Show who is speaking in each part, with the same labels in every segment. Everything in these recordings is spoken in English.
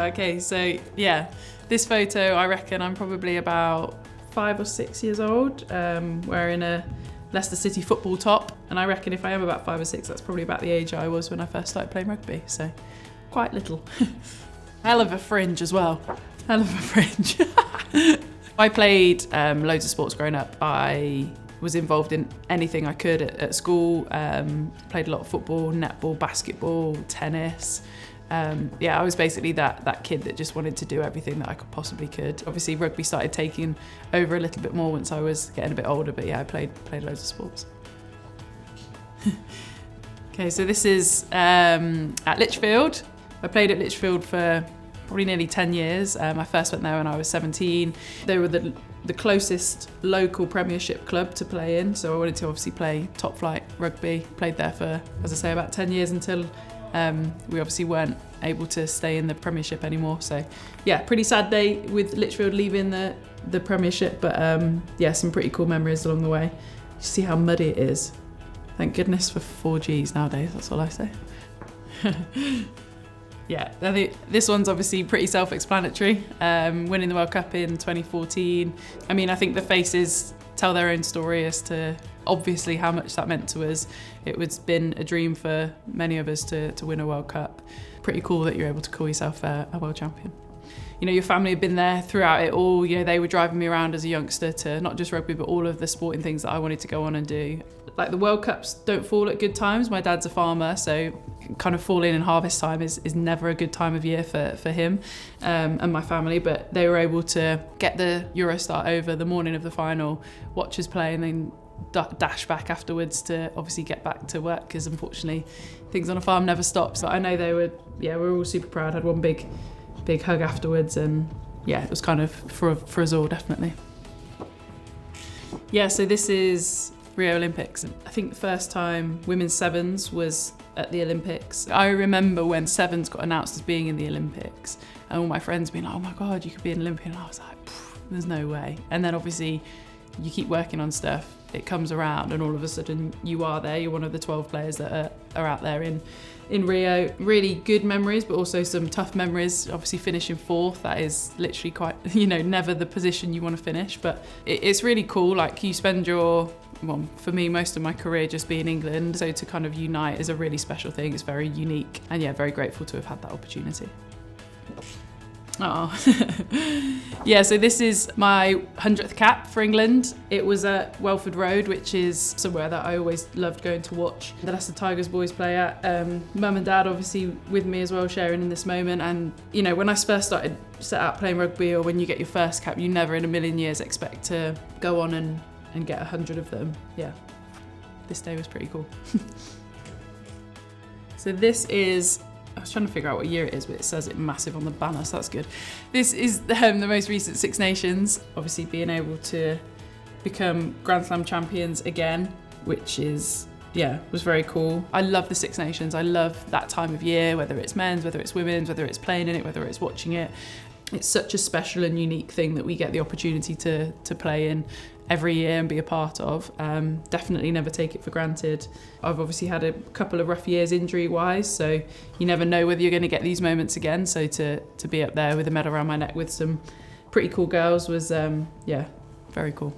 Speaker 1: Okay, so yeah, this photo, I reckon I'm probably about 5 or 6 years old, wearing a Leicester City football top. And I reckon if I am about 5 or 6, that's probably about the age I was when I first started playing rugby. So quite little. Hell of a fringe as well. Hell of a fringe. I played loads of sports growing up. I was involved in anything I could at school. Played a lot of football, netball, basketball, tennis. I was basically that kid that just wanted to do everything that I possibly could. Obviously rugby started taking over a little bit more once I was getting a bit older, but yeah, I played loads of sports. Okay, so this is at Lichfield. I played at Lichfield for probably nearly 10 years. I first went there when I was 17. They were the closest local Premiership club to play in, so I wanted to obviously play top flight rugby. Played there for, as I say, about 10 years until we obviously weren't able to stay in the Premiership anymore. So yeah, pretty sad day with Lichfield leaving the Premiership, but yeah, some pretty cool memories along the way. You see how muddy it is. Thank goodness for 4Gs nowadays, that's all I say. Yeah, I think this one's obviously pretty self-explanatory. Winning the World Cup in 2014. I mean, I think the faces tell their own story as to obviously how much that meant to us. It was been a dream for many of us to win a World Cup. Pretty cool that you're able to call yourself a world champion. You know, your family have been there throughout it all. You know, they were driving me around as a youngster to not just rugby, but all of the sporting things that I wanted to go on and do. Like the World Cups don't fall at good times. My dad's a farmer, so kind of falling in harvest time is never a good time of year for him and my family, but they were able to get the Eurostart over the morning of the final, watch us play, and then dash back afterwards to obviously get back to work, because unfortunately things on a farm never stop. So I know they were, yeah, we were all super proud. Had one big hug afterwards, and yeah, it was kind of for us all, definitely. Yeah, so this is Rio Olympics. I think the first time women's sevens was at the Olympics. I remember when sevens got announced as being in the Olympics, and all my friends being like, oh my God, you could be an Olympian. And I was like, there's no way. And then obviously you keep working on stuff, it comes around, and all of a sudden you are there. You're one of the 12 players that are out there in Rio. Really good memories, but also some tough memories. Obviously finishing fourth, that is literally quite, you know, never the position you want to finish, but it's really cool. Like you spend your, well, for me, most of my career just being England, so to kind of unite is a really special thing. It's very unique, and yeah, very grateful to have had that opportunity. Oh, yeah, so this is my 100th cap for England. It was at Welford Road, which is somewhere that I always loved going to watch the Leicester Tigers boys play at. Mum and Dad obviously with me as well, sharing in this moment. And you know, when I first set out playing rugby, or when you get your first cap, you never in a million years expect to go on and get 100 of them. Yeah, this day was pretty cool. So this is, I was trying to figure out what year it is, but it says it massive on the banner, so that's good. This is the most recent Six Nations. Obviously being able to become Grand Slam champions again, which is, yeah, was very cool. I love the Six Nations. I love that time of year, whether it's men's, whether it's women's, whether it's playing in it, whether it's watching it. It's such a special and unique thing that we get the opportunity to play in every year and be a part of. Definitely never take it for granted. I've obviously had a couple of rough years injury-wise, so you never know whether you're going to get these moments again. So to be up there with a medal around my neck with some pretty cool girls was, yeah, very cool.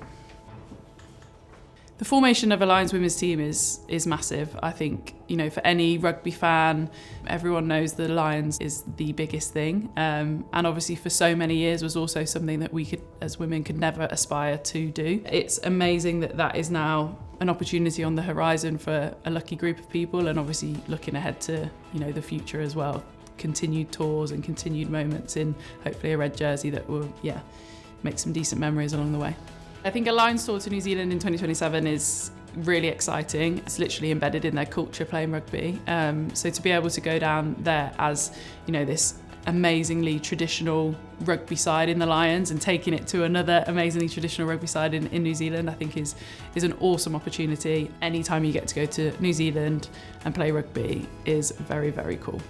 Speaker 1: The formation of a Lions women's team is massive. I think, you know, for any rugby fan, everyone knows the Lions is the biggest thing. And obviously for so many years was also something that we could, as women, could never aspire to do. It's amazing that is now an opportunity on the horizon for a lucky group of people, and obviously looking ahead to, you know, the future as well. Continued tours and continued moments in hopefully a red jersey that will, yeah, make some decent memories along the way. I think a Lions tour to New Zealand in 2027 is really exciting. It's literally embedded in their culture playing rugby. So to be able to go down there as, you know, this amazingly traditional rugby side in the Lions and taking it to another amazingly traditional rugby side in New Zealand, I think is an awesome opportunity. Anytime you get to go to New Zealand and play rugby is very, very cool.